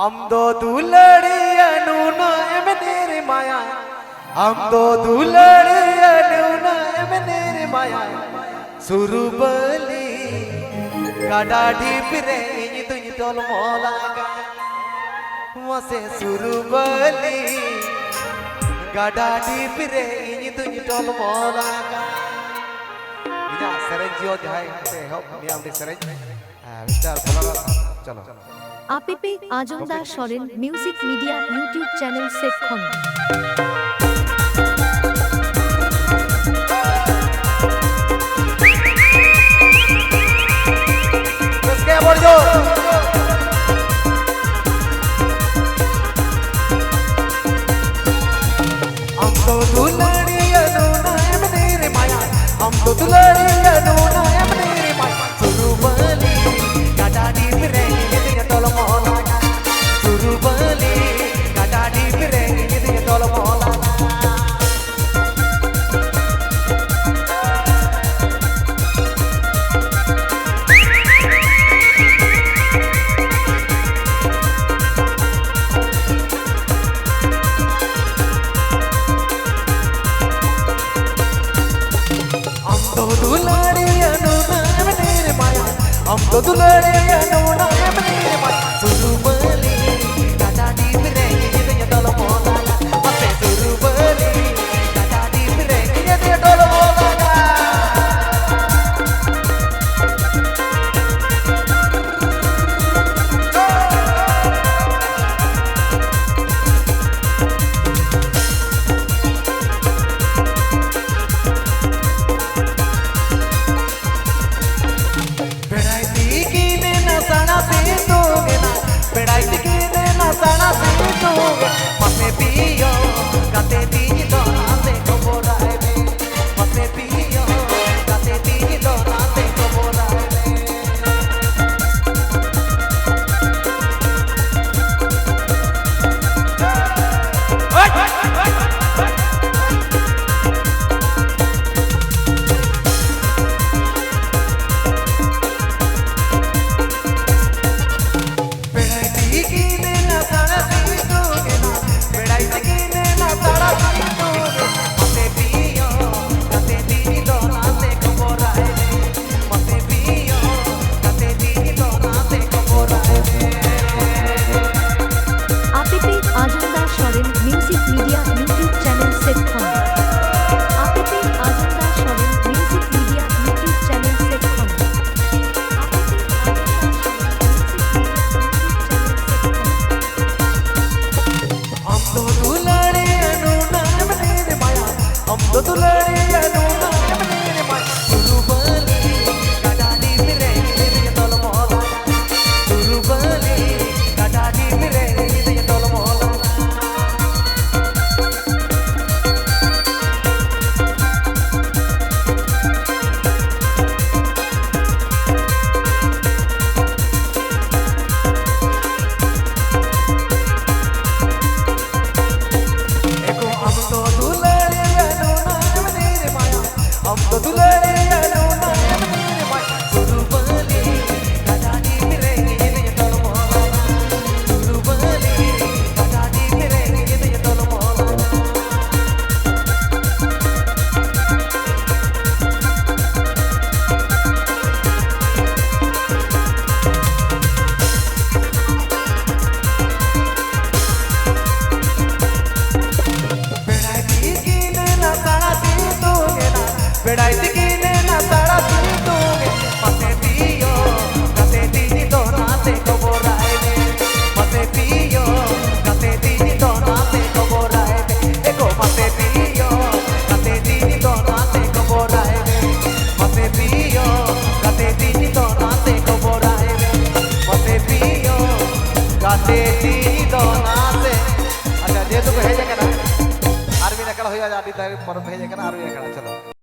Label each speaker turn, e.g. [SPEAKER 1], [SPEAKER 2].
[SPEAKER 1] हम दो दुलड़िया नूना मेरे माया हम दो दुलड़िया नूना मेरे माया सुरुबली काडाडी पिरे तुझ तोल मोला मसे सुरुबली काडाडी पिरे तुझ तोल मोला इना सरंजियो जहाय से हो नियम दे सरंज मिस्टर बोला चलो
[SPEAKER 2] APP Ajamdar Soren Music Media YouTube channel section
[SPEAKER 1] हम तो दुलड़िया नूना मेरे माया हम तो दुलड़िया नूना मेरे माया सुरुबली काडाडी पिरे ये तोल मोला सुरुबली काडाडी पिरे ये तोल मोला हम तो दुलड़िया नूना मेरे माया सुरुबली काडाडी पिरे ये तोल मोला मसे सुरुबली काडाडी पिरे ये तोल मोला मसे पियो काते तीन दोना से कबोराए में मसे पियो काते तीन दोना से कबोराए में
[SPEAKER 2] Ajamdar Soren Music Media YouTube channel section APP Ajamdar Soren Music Media YouTube channel section
[SPEAKER 1] हम तो दुलड़िया नूना मेरे माया हम तो दुलड़िया नूना मेरे माया सुरुबली काडाडी पिरे ये तोल मोला सुरुबली काडाडी पिरे ये तोल मोला हम तो दुलड़िया नूना मेरे माया सुरुबली काडाडी पिरे ये तोल मोला सुरुबली काडाडी पिरे ये तोल मोला बेड़ाई दिखने ना सारा तू दोगे मसे पियो काते तीनी दोना से कबोराए में मसे पियो काते तीनी दोना से कबोराए में देखो मसे पियो काते तीनी दोना से कबोराए में मसे पियो काते तीनी दोना से कबोराए में मसे पियो काते तीनी दोना से अच्छा जे तो भेजे करा आरबी नकल हो जा आदि पर भेजे करा आरबी नकल चलो